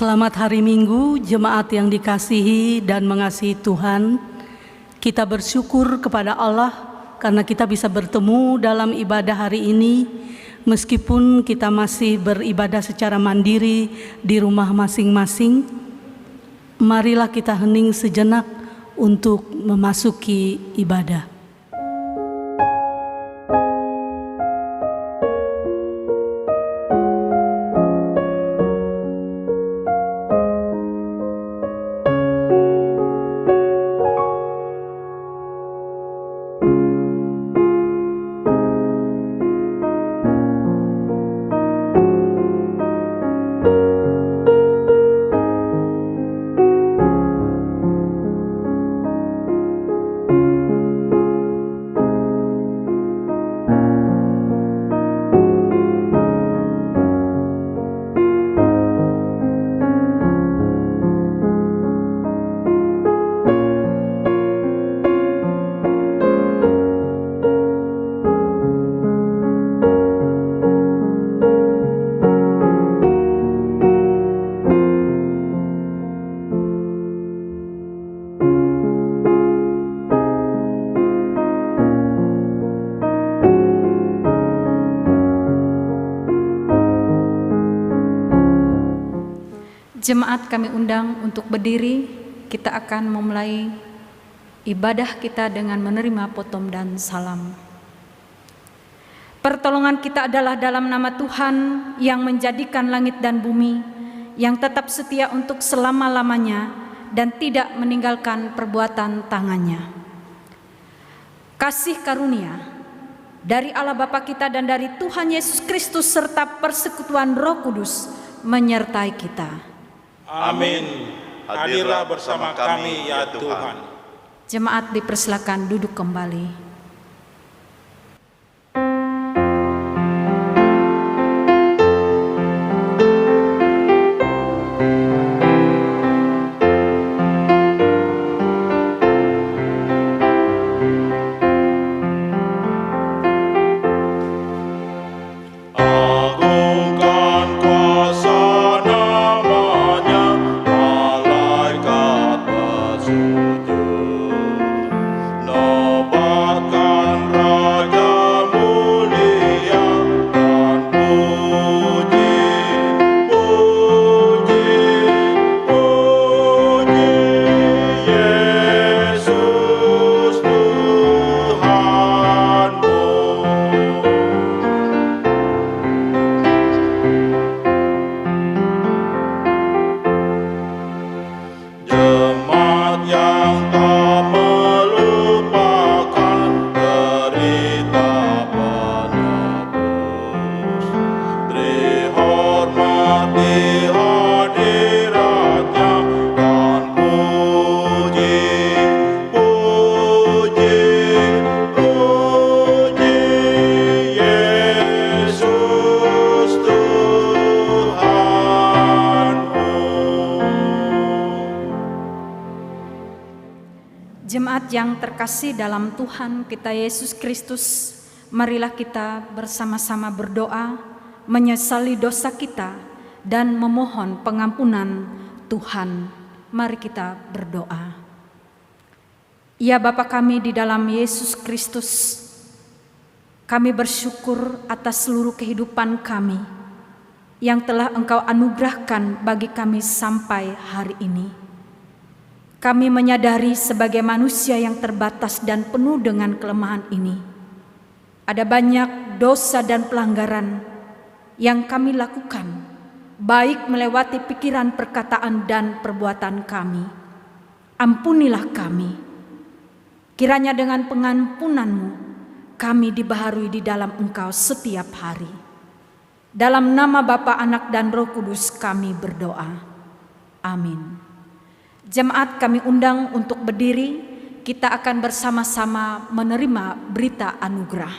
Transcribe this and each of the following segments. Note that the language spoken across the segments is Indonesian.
Selamat hari Minggu, jemaat yang dikasihi dan mengasihi Tuhan. Kita bersyukur kepada Allah karena kita bisa bertemu dalam ibadah hari ini, meskipun kita masih beribadah secara mandiri di rumah masing-masing. Marilah kita hening sejenak untuk memasuki ibadah. Jemaat kami undang untuk berdiri. Kita akan memulai ibadah kita dengan menerima potom dan salam. Pertolongan kita adalah dalam nama Tuhan yang menjadikan langit dan bumi, yang tetap setia untuk selama-lamanya dan tidak meninggalkan perbuatan tangannya. Kasih karunia dari Allah Bapa kita dan dari Tuhan Yesus Kristus serta persekutuan Roh Kudus menyertai kita. Amin. Hadirlah bersama kami ya Tuhan. Jemaat dipersilakan duduk kembali. Jemaat yang terkasih dalam Tuhan kita Yesus Kristus, marilah kita bersama-sama berdoa, menyesali dosa kita, dan memohon pengampunan Tuhan. Mari kita berdoa. Ya Bapa kami di dalam Yesus Kristus, kami bersyukur atas seluruh kehidupan kami yang telah Engkau anugerahkan bagi kami sampai hari ini. Kami menyadari sebagai manusia yang terbatas dan penuh dengan kelemahan ini, ada banyak dosa dan pelanggaran yang kami lakukan, baik melewati pikiran, perkataan, dan perbuatan kami. Ampunilah kami. Kiranya dengan pengampunan-Mu, kami dibaharui di dalam Engkau setiap hari. Dalam nama Bapa, Anak, dan Roh Kudus kami berdoa. Amin. Jemaat kami undang untuk berdiri, kita akan bersama-sama menerima berita anugerah.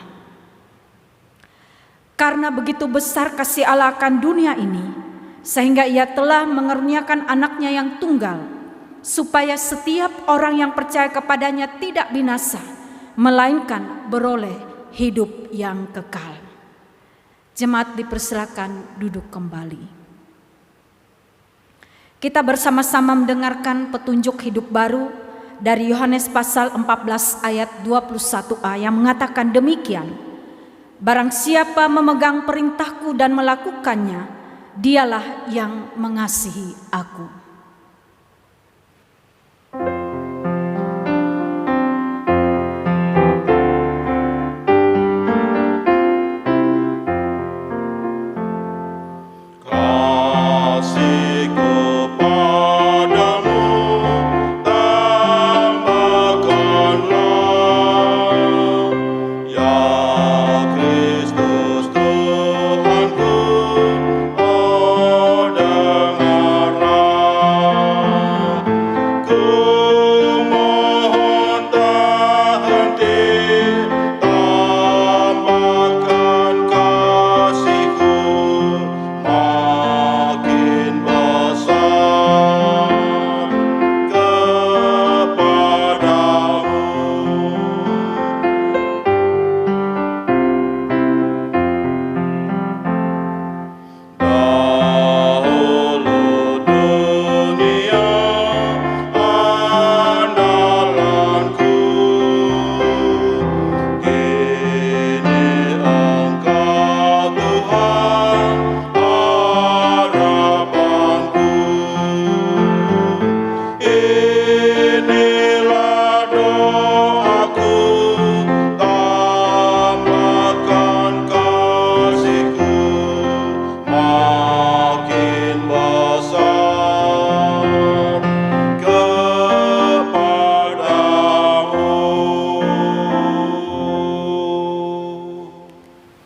Karena begitu besar kasih Allah akan dunia ini, sehingga Ia telah mengaruniakan anaknya yang tunggal, supaya setiap orang yang percaya kepadanya tidak binasa, melainkan beroleh hidup yang kekal. Jemaat dipersilakan duduk kembali. Kita bersama-sama mendengarkan petunjuk hidup baru dari Yohanes pasal 14 ayat 21a yang mengatakan demikian. Barang siapa memegang perintahku dan melakukannya, dialah yang mengasihi aku.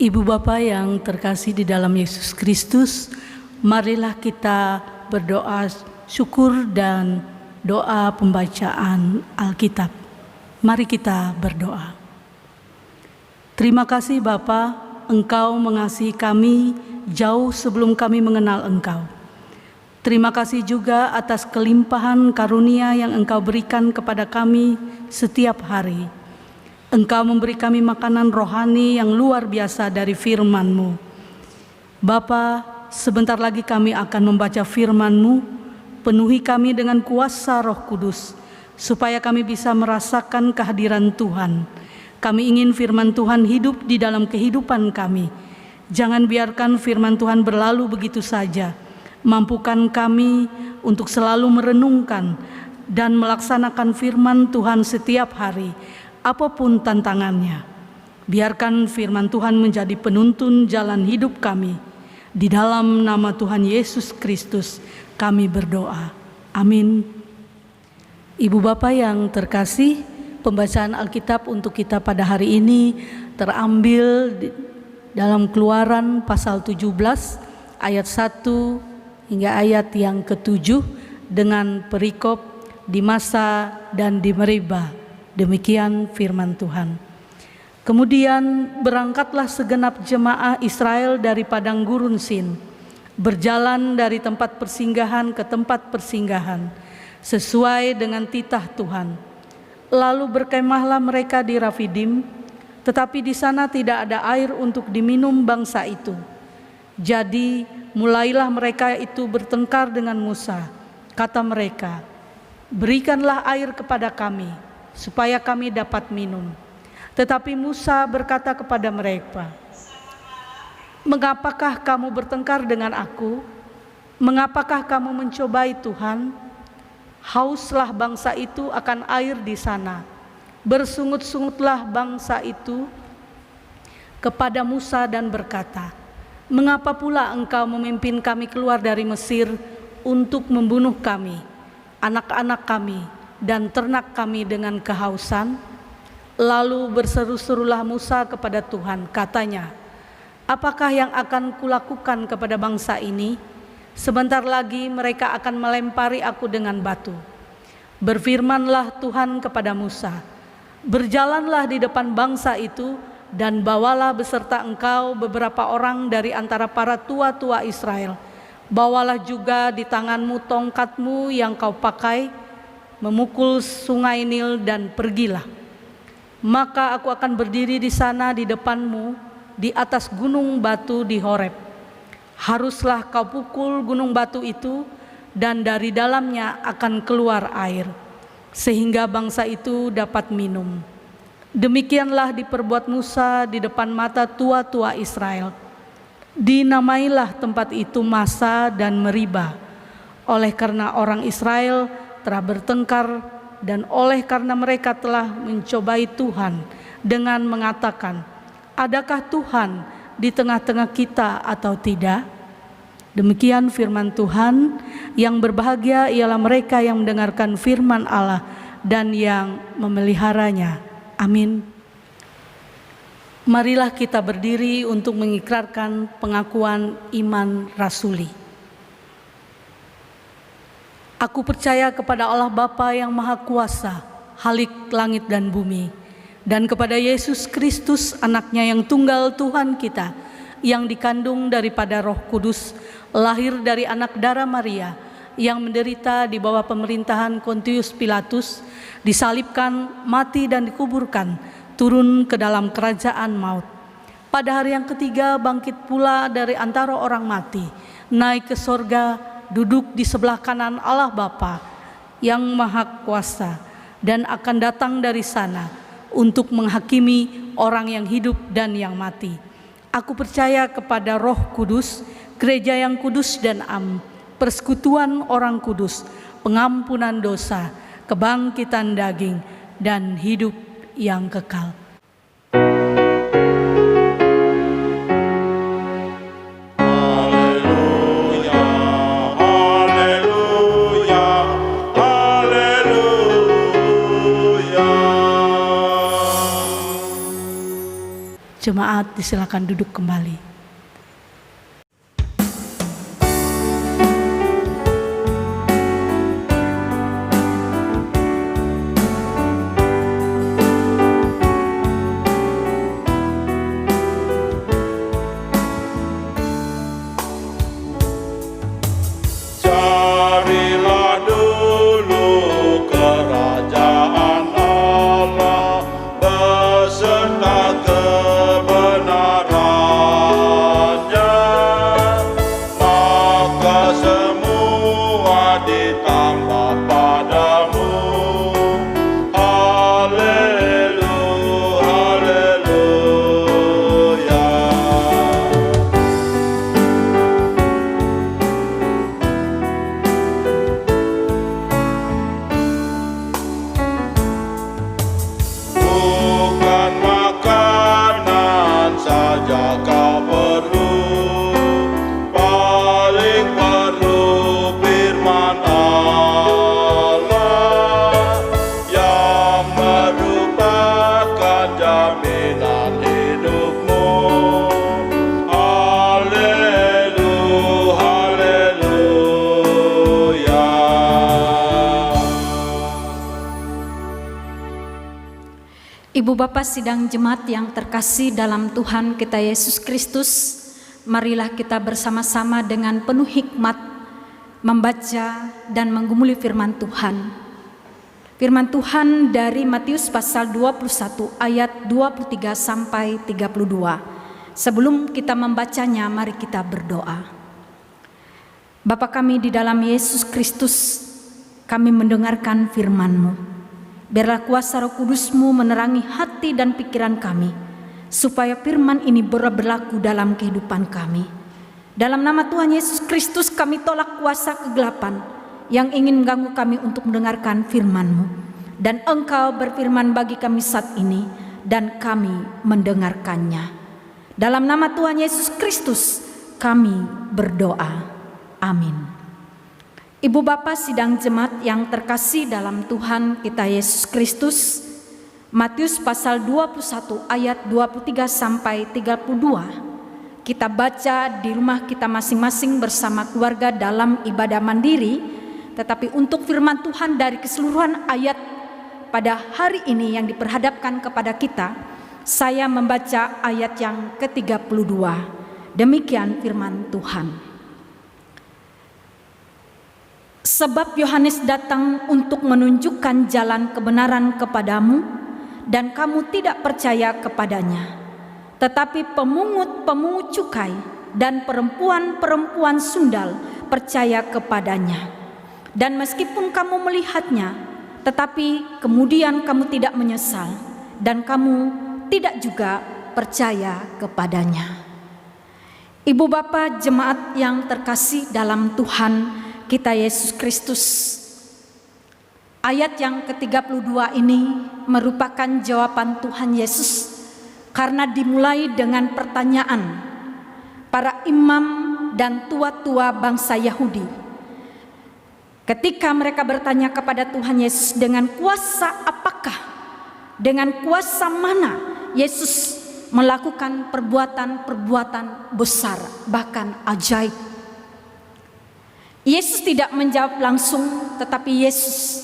Ibu Bapa yang terkasih di dalam Yesus Kristus, marilah kita berdoa syukur dan doa pembacaan Alkitab. Mari kita berdoa. Terima kasih Bapa, Engkau mengasihi kami jauh sebelum kami mengenal Engkau. Terima kasih juga atas kelimpahan karunia yang Engkau berikan kepada kami setiap hari. Engkau memberi kami makanan rohani yang luar biasa dari firman-Mu. Bapa, sebentar lagi kami akan membaca firman-Mu. Penuhi kami dengan kuasa Roh Kudus, supaya kami bisa merasakan kehadiran Tuhan. Kami ingin firman Tuhan hidup di dalam kehidupan kami. Jangan biarkan firman Tuhan berlalu begitu saja. Mampukan kami untuk selalu merenungkan dan melaksanakan firman Tuhan setiap hari, apapun tantangannya. Biarkan firman Tuhan menjadi penuntun jalan hidup kami. Di dalam nama Tuhan Yesus Kristus kami berdoa. Amin. Ibu Bapa yang terkasih, pembacaan Alkitab untuk kita pada hari ini terambil dalam Keluaran pasal 17 ayat 1 hingga ayat yang ke-7 dengan perikop di Masa dan di Meriba. Demikian firman Tuhan. Kemudian berangkatlah segenap jemaah Israel dari padang gurun Sin, berjalan dari tempat persinggahan ke tempat persinggahan, sesuai dengan titah Tuhan. Lalu berkemahlah mereka di Rafidim, tetapi di sana tidak ada air untuk diminum bangsa itu. Jadi mulailah mereka itu bertengkar dengan Musa. Kata mereka, "Berikanlah air kepada kami, supaya kami dapat minum." Tetapi Musa berkata kepada mereka, "Mengapakah kamu bertengkar dengan aku? Mengapakah kamu mencobai Tuhan? Hauslah bangsa itu akan air di sana." Bersungut-sungutlah bangsa itu kepada Musa dan berkata, "Mengapa pula engkau memimpin kami keluar dari Mesir untuk membunuh kami, anak-anak kami, dan ternak kami dengan kehausan?" Lalu berseru-serulah Musa kepada Tuhan, katanya, "Apakah yang akan kulakukan kepada bangsa ini? Sebentar lagi mereka akan melempari aku dengan batu." Berfirmanlah Tuhan kepada Musa, "Berjalanlah di depan bangsa itu dan bawalah beserta engkau beberapa orang dari antara para tua-tua Israel. Bawalah juga di tanganmu tongkatmu yang kau pakai, memukul sungai Nil dan pergilah. Maka aku akan berdiri di sana di depanmu di atas gunung batu di Horeb. Haruslah kau pukul gunung batu itu dan dari dalamnya akan keluar air, sehingga bangsa itu dapat minum. Demikianlah diperbuat Musa di depan mata tua-tua Israel. Dinamailah tempat itu Masa dan Meriba, oleh karena orang Israel telah bertengkar dan oleh karena mereka telah mencobai Tuhan dengan mengatakan, adakah Tuhan di tengah-tengah kita atau tidak? Demikian firman Tuhan. Yang berbahagia ialah mereka yang mendengarkan firman Allah dan yang memeliharanya. Amin. Marilah kita berdiri untuk mengikrarkan pengakuan iman rasuli. Aku percaya kepada Allah Bapa yang Maha Kuasa, Khalik langit dan bumi, dan kepada Yesus Kristus, anaknya yang tunggal Tuhan kita, yang dikandung daripada Roh Kudus, lahir dari anak darah Maria, yang menderita di bawah pemerintahan Pontius Pilatus, disalibkan, mati dan dikuburkan, turun ke dalam kerajaan maut. Pada hari yang ketiga bangkit pula dari antara orang mati, naik ke sorga, duduk di sebelah kanan Allah Bapa yang Maha Kuasa, dan akan datang dari sana untuk menghakimi orang yang hidup dan yang mati. Aku percaya kepada Roh Kudus, gereja yang kudus dan am, persekutuan orang kudus, pengampunan dosa, kebangkitan daging, dan hidup yang kekal. Haleluya, haleluya, haleluya. Jemaat disilakan duduk kembali. Carilah dulu kerajaan Allah beserta kebenarannya, maka semua ditambah padamu. Haleluya, haleluya. Bukan makanan saja kau perlu, paling perlu firman Allah yang merupakan jaminan hidupmu. Haleluya, haleluya. Ibu Bapak sidang jemaat yang terkasih dalam Tuhan kita Yesus Kristus, marilah kita bersama-sama dengan penuh hikmat membaca dan menggumuli firman Tuhan. Firman Tuhan dari Matius pasal 21 ayat 23 sampai 32. Sebelum kita membacanya, mari kita berdoa. Bapa kami di dalam Yesus Kristus, kami mendengarkan firman-Mu. Biarlah kuasa Roh Kudus-Mu menerangi hati dan pikiran kami, supaya firman ini berlaku dalam kehidupan kami. Dalam nama Tuhan Yesus Kristus kami tolak kuasa kegelapan yang ingin mengganggu kami untuk mendengarkan firman-Mu. Dan Engkau berfirman bagi kami saat ini, dan kami mendengarkannya. Dalam nama Tuhan Yesus Kristus kami berdoa. Amin. Ibu Bapak sidang jemaat yang terkasih dalam Tuhan kita Yesus Kristus, Matius pasal 21 ayat 23 sampai 32. Kita baca di rumah kita masing-masing bersama keluarga dalam ibadah mandiri, tetapi untuk firman Tuhan dari keseluruhan ayat pada hari ini yang diperhadapkan kepada kita, saya membaca ayat yang ke-32. Demikian firman Tuhan. Sebab Yohanes datang untuk menunjukkan jalan kebenaran kepadamu, dan kamu tidak percaya kepadanya. Tetapi pemungut cukai dan perempuan-perempuan sundal percaya kepadanya. Dan meskipun kamu melihatnya, tetapi kemudian kamu tidak menyesal dan kamu tidak juga percaya kepadanya. Ibu Bapa jemaat yang terkasih dalam Tuhan kita Yesus Kristus, ayat yang ke-32 ini merupakan jawaban Tuhan Yesus karena dimulai dengan pertanyaan para imam dan tua-tua bangsa Yahudi. Ketika mereka bertanya kepada Tuhan Yesus, dengan kuasa apakah, dengan kuasa mana Yesus melakukan perbuatan-perbuatan besar, bahkan ajaib. Yesus tidak menjawab langsung, tetapi Yesus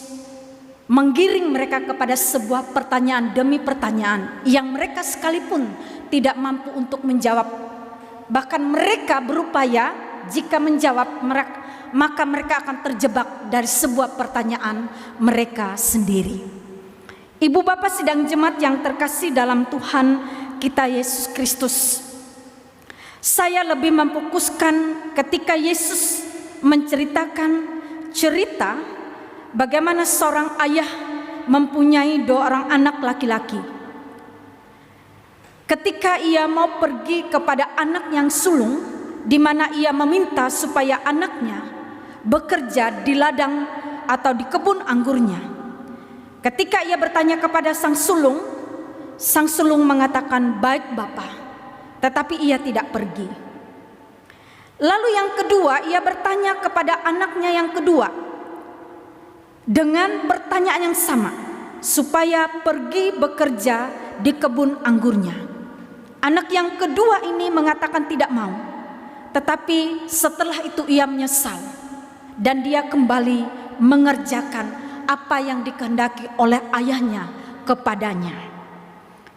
menggiring mereka kepada sebuah pertanyaan demi pertanyaan yang mereka sekalipun tidak mampu untuk menjawab. Bahkan mereka berupaya, jika menjawab maka mereka akan terjebak dari sebuah pertanyaan mereka sendiri. Ibu Bapak sidang jemaat yang terkasih dalam Tuhan kita Yesus Kristus, saya lebih memfokuskan ketika Yesus menceritakan cerita bagaimana seorang ayah mempunyai 2 orang anak laki-laki. Ketika ia mau pergi kepada anak yang sulung, di mana ia meminta supaya anaknya bekerja di ladang atau di kebun anggurnya. Ketika ia bertanya kepada sang sulung mengatakan, "Baik Bapa," tetapi ia tidak pergi. Lalu yang kedua, ia bertanya kepada anaknya yang kedua dengan pertanyaan yang sama, supaya pergi bekerja di kebun anggurnya. Anak yang kedua ini mengatakan tidak mau, tetapi setelah itu ia menyesal dan dia kembali mengerjakan apa yang dikehendaki oleh ayahnya kepadanya.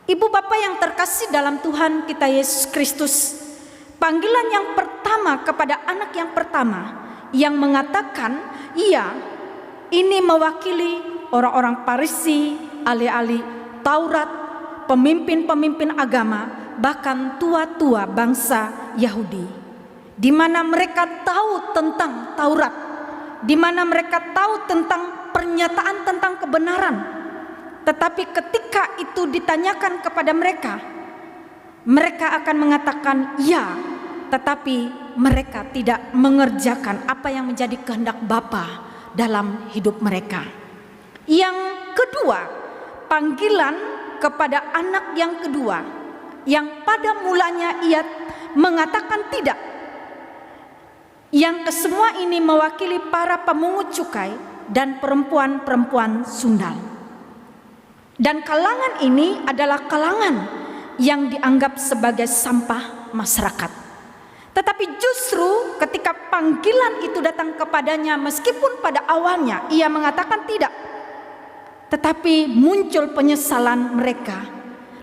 Ibu Bapak yang terkasih dalam Tuhan kita Yesus Kristus, panggilan yang pertama kepada anak yang pertama yang mengatakan iya, ini mewakili orang-orang Farisi, ahli-ahli Taurat, pemimpin-pemimpin agama, bahkan tua-tua bangsa Yahudi, di mana mereka tahu tentang Taurat, di mana mereka tahu tentang pernyataan tentang kebenaran. Tetapi ketika itu ditanyakan kepada mereka, mereka akan mengatakan ya, tetapi mereka tidak mengerjakan apa yang menjadi kehendak Bapa dalam hidup mereka. Yang kedua, panggilan kepada anak yang kedua, yang pada mulanya ia mengatakan tidak. Yang kesemua ini mewakili para pemungut cukai dan perempuan-perempuan sundal. Dan kalangan ini adalah kalangan yang dianggap sebagai sampah masyarakat. Tetapi justru ketika panggilan itu datang kepadanya, meskipun pada awalnya ia mengatakan tidak, tetapi muncul penyesalan mereka.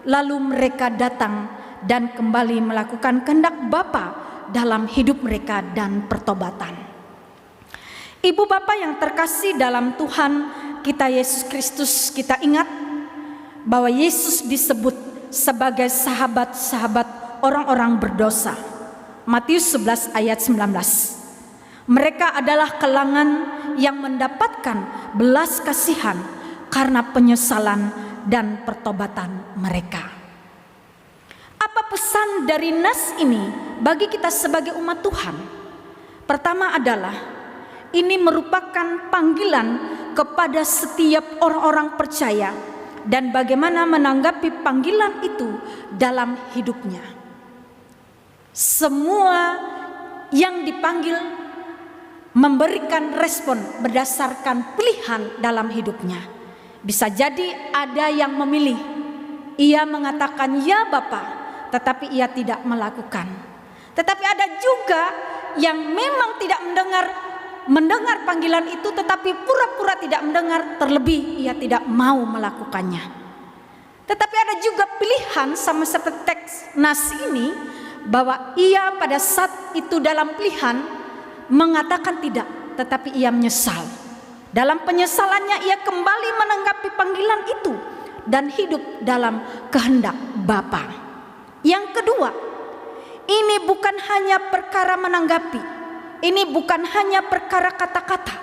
Lalu mereka datang dan kembali melakukan kehendak Bapa dalam hidup mereka dan pertobatan. Ibu Bapa yang terkasih dalam Tuhan kita Yesus Kristus, kita ingat bahwa Yesus disebut sebagai sahabat-sahabat orang-orang berdosa. Matius 11 ayat 19. Mereka adalah kalangan yang mendapatkan belas kasihan karena penyesalan dan pertobatan mereka. Apa pesan dari nas ini bagi kita sebagai umat Tuhan? Pertama adalah ini merupakan panggilan kepada setiap orang-orang percaya dan bagaimana menanggapi panggilan itu dalam hidupnya. Semua yang dipanggil memberikan respon berdasarkan pilihan dalam hidupnya. Bisa jadi ada yang memilih, ia mengatakan ya Bapa, tetapi ia tidak melakukan. Tetapi ada juga yang memang tidak mendengar panggilan itu, tetapi pura-pura tidak mendengar, terlebih ia tidak mau melakukannya. Tetapi ada juga pilihan sama seperti teks nas ini, bahwa ia pada saat itu dalam pilihan mengatakan tidak, tetapi ia menyesal. Dalam penyesalannya ia kembali menanggapi panggilan itu dan hidup dalam kehendak Bapa. Yang kedua, ini bukan hanya perkara menanggapi, ini bukan hanya perkara kata-kata,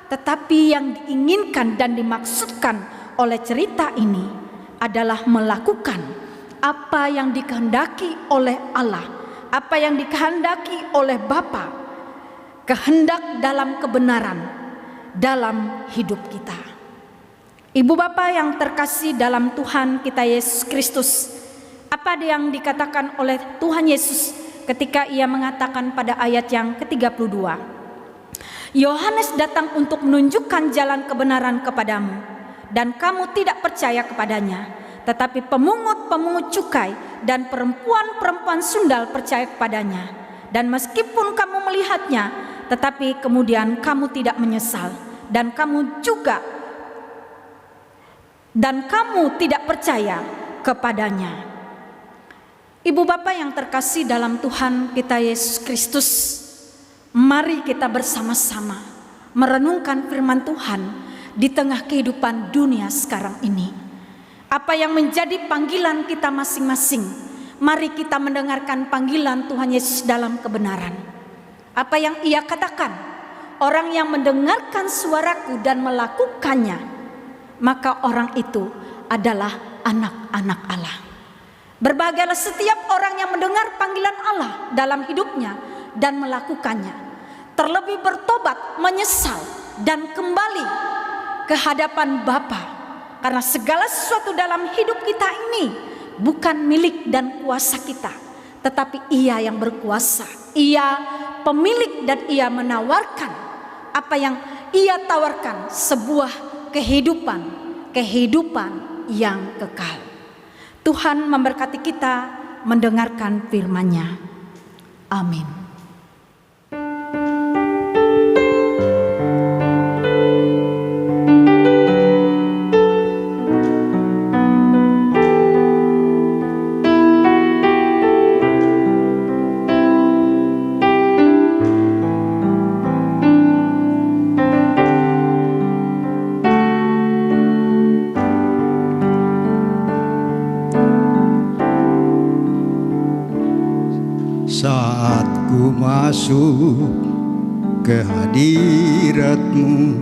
tetapi yang diinginkan dan dimaksudkan oleh cerita ini adalah melakukan apa yang dikehendaki oleh Allah, apa yang dikehendaki oleh Bapa, kehendak dalam kebenaran dalam hidup kita. Ibu Bapa yang terkasih dalam Tuhan kita Yesus Kristus, apa yang dikatakan oleh Tuhan Yesus ketika ia mengatakan pada ayat yang ke-32, Yohanes datang untuk menunjukkan jalan kebenaran kepadamu, dan kamu tidak percaya kepadanya. Tetapi pemungut-pemungut cukai dan perempuan-perempuan sundal percaya kepadanya. Dan meskipun kamu melihatnya, tetapi kemudian kamu tidak menyesal, dan kamu tidak percaya kepadanya. Ibu Bapa yang terkasih dalam Tuhan kita Yesus Kristus, mari kita bersama-sama merenungkan firman Tuhan di tengah kehidupan dunia sekarang ini. Apa yang menjadi panggilan kita masing-masing, mari kita mendengarkan panggilan Tuhan Yesus dalam kebenaran. Apa yang ia katakan, orang yang mendengarkan suaraku dan melakukannya, maka orang itu adalah anak-anak Allah. Berbahagialah setiap orang yang mendengar panggilan Allah dalam hidupnya dan melakukannya, terlebih bertobat, menyesal, dan kembali ke hadapan Bapa. Karena segala sesuatu dalam hidup kita ini bukan milik dan kuasa kita, tetapi Ia yang berkuasa. Ia pemilik dan Ia menawarkan apa yang Ia tawarkan, sebuah kehidupan yang kekal. Tuhan memberkati kita mendengarkan firman-Nya. Amin. Saat ku masuk ke hadirat-Mu,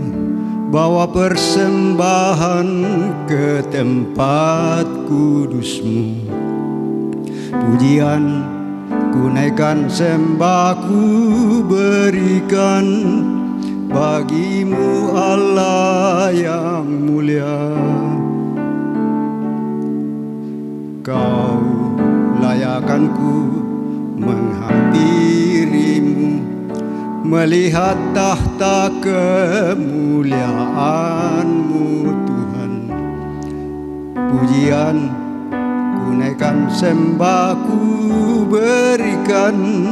bawa persembahan ke tempat kudus-Mu. Pujian ku naikkan, sembah ku berikan bagi-Mu Allah yang mulia. Kau layakanku menghampiri-Mu, melihat tahta kemuliaan-Mu Tuhan. Pujian ku naikkan, sembah ku berikan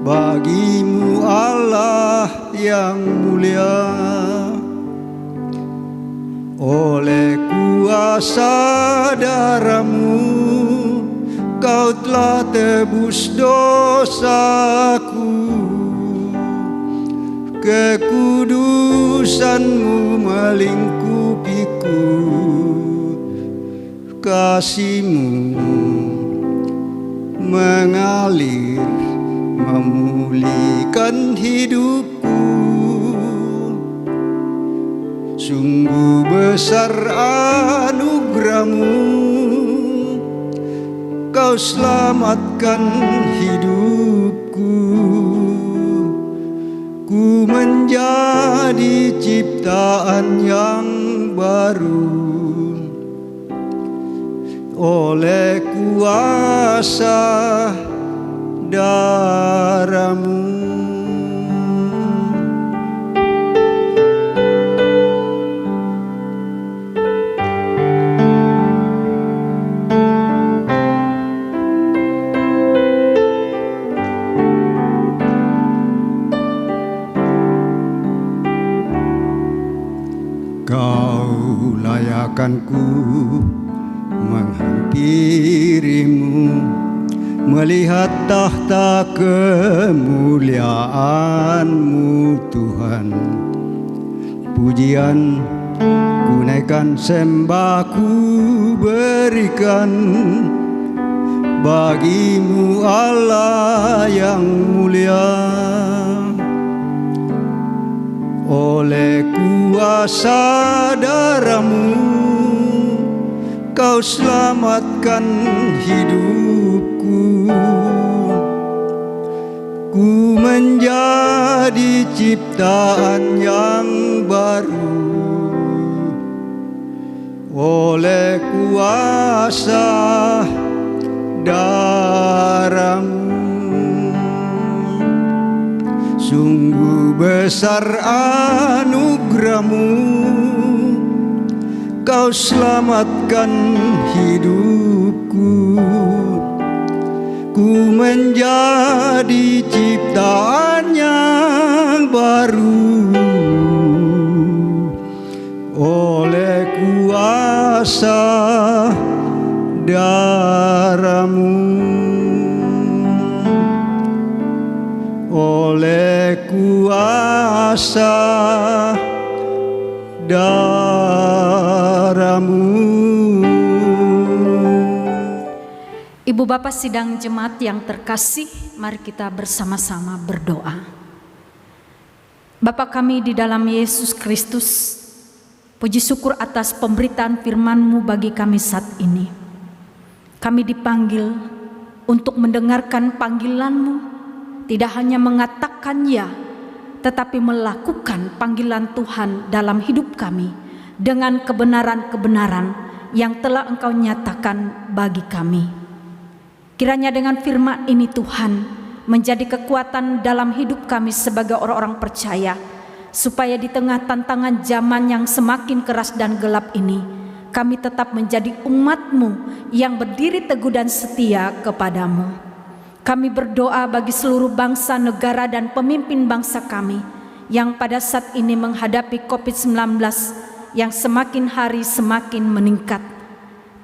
bagi-Mu Allah yang mulia. Oleh kuasa darah-Mu Kau telah tebus dosaku, kekudusan-Mu melingkupiku, kasih-Mu mengalir memulihkan hidupku. Sungguh besar anugerah-Mu, Kau selamatkan hidupku. Ku menjadi ciptaan yang baru oleh kuasa darah-Mu. Kau layakanku menghampiri-Mu, melihat tahta kemuliaan-Mu Tuhan. Pujian ku naikkan, sembah ku berikan bagi-Mu Allah yang mulia. oleh kuasa darah-Mu Kau selamatkan hidupku. Ku menjadi ciptaan yang baru oleh kuasa darah-Mu. Sungguh besar anugerah-Mu, Kau selamatkan hidupku. Ku menjadi ciptaan yang baru oleh kuasa darah-Mu, oleh kuasa darah-Mu. Ibu Bapak sidang jemaat yang terkasih, mari kita bersama-sama berdoa. Bapa kami di dalam Yesus Kristus, puji syukur atas pemberitaan firman-Mu bagi kami saat ini. Kami dipanggil untuk mendengarkan panggilan-Mu, tidak hanya mengatakan ya, tetapi melakukan panggilan Tuhan dalam hidup kami dengan kebenaran-kebenaran yang telah Engkau nyatakan bagi kami. Kiranya dengan firman ini Tuhan menjadi kekuatan dalam hidup kami sebagai orang-orang percaya, supaya di tengah tantangan zaman yang semakin keras dan gelap ini, kami tetap menjadi umat-Mu yang berdiri teguh dan setia kepadamu. Kami berdoa bagi seluruh bangsa, negara, dan pemimpin bangsa kami yang pada saat ini menghadapi COVID-19 yang semakin hari semakin meningkat.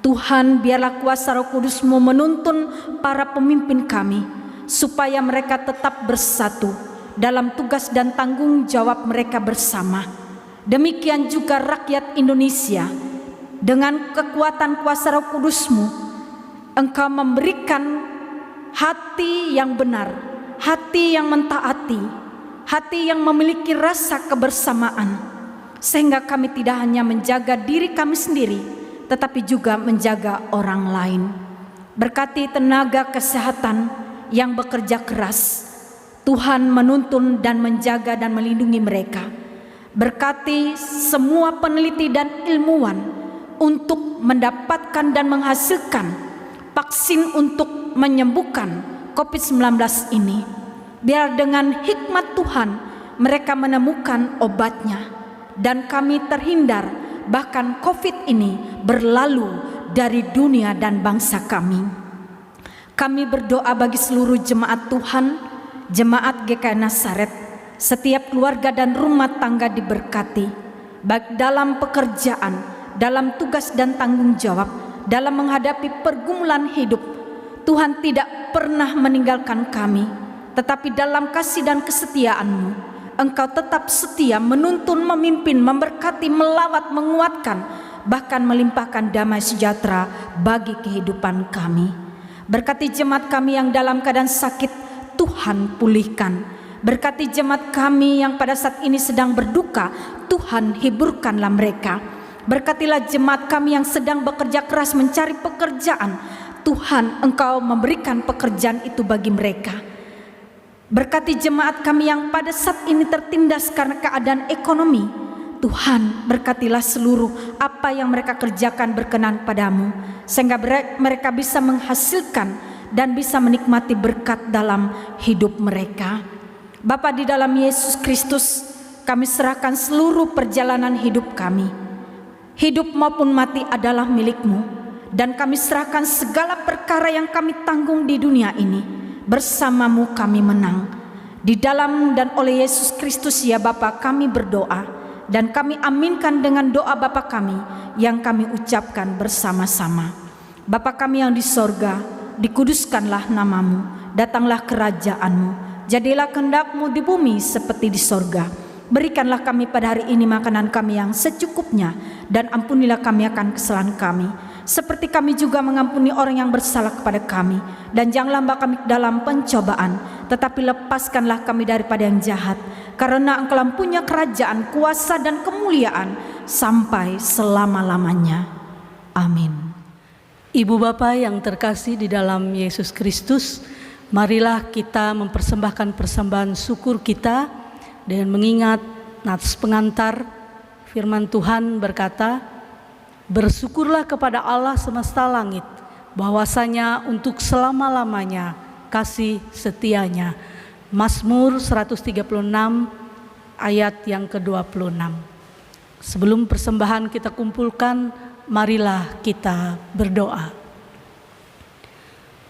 Tuhan, biarlah kuasa Roh Kudus-Mu menuntun para pemimpin kami, supaya mereka tetap bersatu dalam tugas dan tanggung jawab mereka bersama. Demikian juga rakyat Indonesia, dengan kekuatan kuasa Roh Kudus-Mu, Engkau memberikan hati yang benar, hati yang mentaati, hati yang memiliki rasa kebersamaan, sehingga kami tidak hanya menjaga diri kami sendiri, tetapi juga menjaga orang lain. Berkati tenaga kesehatan yang bekerja keras, Tuhan menuntun dan menjaga dan melindungi mereka. Berkati semua peneliti dan ilmuwan untuk mendapatkan dan menghasilkan vaksin untuk menyembuhkan COVID-19 ini. Biar dengan hikmat Tuhan mereka menemukan obatnya, dan kami terhindar, bahkan COVID ini berlalu dari dunia dan bangsa kami. Kami berdoa bagi seluruh jemaat Tuhan, jemaat GKI Nazaret, setiap keluarga dan rumah tangga diberkati, baik dalam pekerjaan, dalam tugas dan tanggung jawab, dalam menghadapi pergumulan hidup. Tuhan tidak pernah meninggalkan kami, tetapi dalam kasih dan kesetiaan-Mu, Engkau tetap setia menuntun, memimpin, memberkati, melawat, menguatkan, bahkan melimpahkan damai sejahtera bagi kehidupan kami. Berkati jemaat kami yang dalam keadaan sakit, Tuhan pulihkan. Berkati jemaat kami yang pada saat ini sedang berduka, Tuhan hiburkanlah mereka. Berkatilah jemaat kami yang sedang bekerja keras mencari pekerjaan, Tuhan, Engkau memberikan pekerjaan itu bagi mereka. Berkati jemaat kami yang pada saat ini tertindas karena keadaan ekonomi, Tuhan, berkatilah seluruh apa yang mereka kerjakan berkenan padamu, sehingga mereka bisa menghasilkan dan bisa menikmati berkat dalam hidup mereka. Bapa, di dalam Yesus Kristus, kami serahkan seluruh perjalanan hidup kami. Hidup maupun mati adalah milik-Mu, dan kami serahkan segala perkara yang kami tanggung di dunia ini. Bersama-Mu kami menang. Di dalam dan oleh Yesus Kristus ya Bapa, kami berdoa, dan kami aminkan dengan doa Bapa kami yang kami ucapkan bersama-sama. Bapa kami yang di sorga, dikuduskanlah nama-Mu, datanglah kerajaan-Mu, jadilah kehendak-Mu di bumi seperti di sorga. Berikanlah kami pada hari ini makanan kami yang secukupnya, dan ampunilah kami akan kesalahan kami, seperti kami juga mengampuni orang yang bersalah kepada kami. Dan janganlah bawa kami dalam pencobaan, tetapi lepaskanlah kami daripada yang jahat. karena Engkau punya kerajaan, kuasa dan kemuliaan sampai selama-lamanya. Amin. Ibu Bapa yang terkasih di dalam Yesus Kristus, marilah kita mempersembahkan persembahan syukur kita dengan mengingat nats pengantar firman Tuhan berkata, bersyukurlah kepada Allah semesta langit, bahwasanya untuk selama-lamanya kasih setianya. Mazmur 136 ayat yang ke-26. Sebelum persembahan kita kumpulkan, marilah kita berdoa.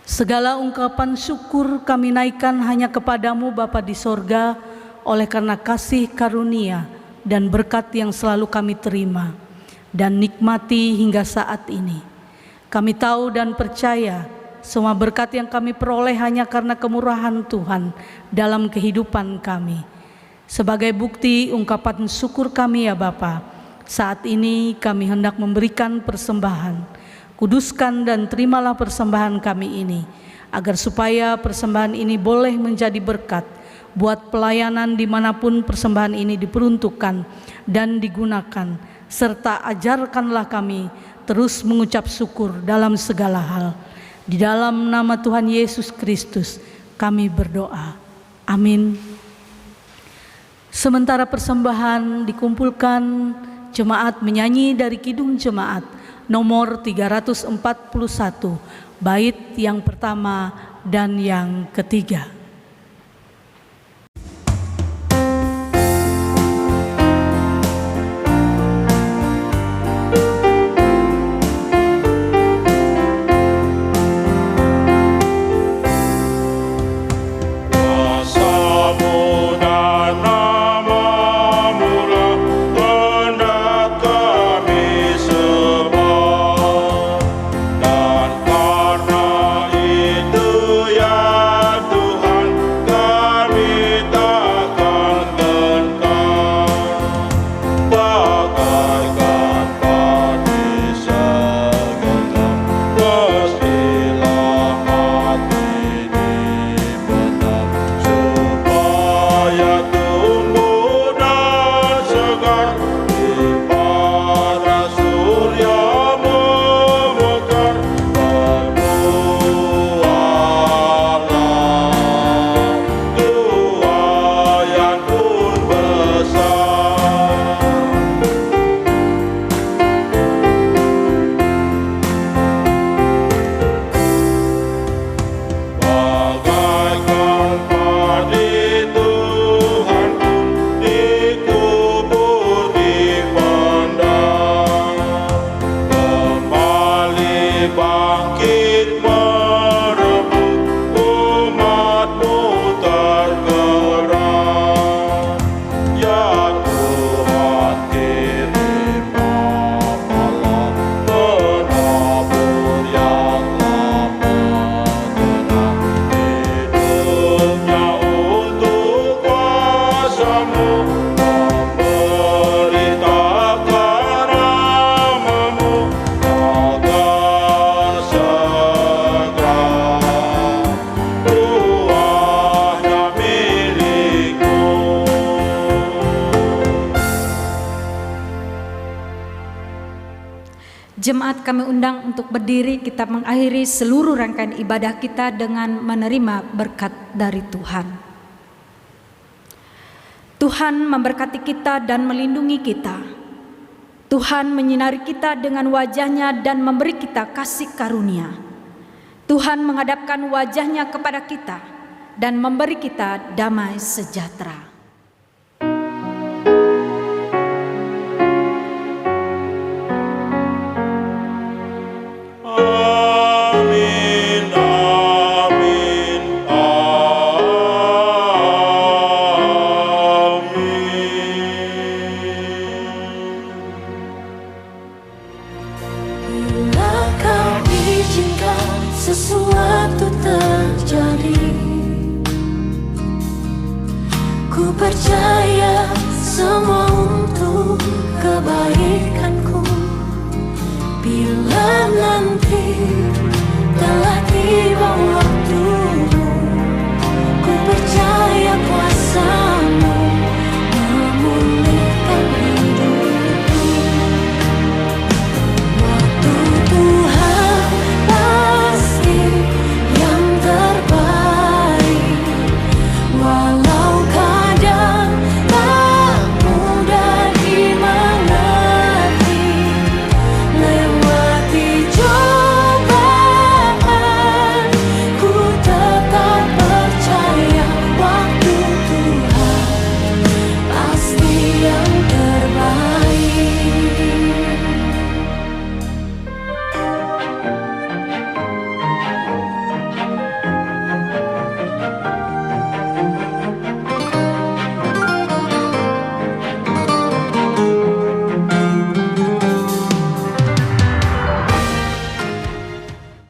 Segala ungkapan syukur kami naikkan hanya kepadamu Bapa di sorga, oleh karena kasih karunia dan berkat yang selalu kami terima dan nikmati hingga saat ini. Kami tahu dan percaya semua berkat yang kami peroleh hanya karena kemurahan Tuhan dalam kehidupan kami. Sebagai bukti ungkapan syukur kami ya Bapa, saat ini kami hendak memberikan persembahan. Kuduskan dan terimalah persembahan kami ini, agar supaya persembahan ini boleh menjadi berkat buat pelayanan dimanapun persembahan ini diperuntukkan dan digunakan, serta ajarkanlah kami terus mengucap syukur dalam segala hal. Di dalam nama Tuhan Yesus Kristus kami berdoa. Amin. Sementara persembahan dikumpulkan, jemaat menyanyi dari Kidung Jemaat nomor 341, bait yang pertama dan yang ketiga. Jemaat kami undang untuk berdiri, kita mengakhiri seluruh rangkaian ibadah kita dengan menerima berkat dari Tuhan. Tuhan memberkati kita dan melindungi kita. Tuhan menyinari kita dengan wajah-Nya dan memberi kita kasih karunia. Tuhan menghadapkan wajah-Nya kepada kita dan memberi kita damai sejahtera. Sesuatu terjadi, ku percaya semua untuk kebaikan.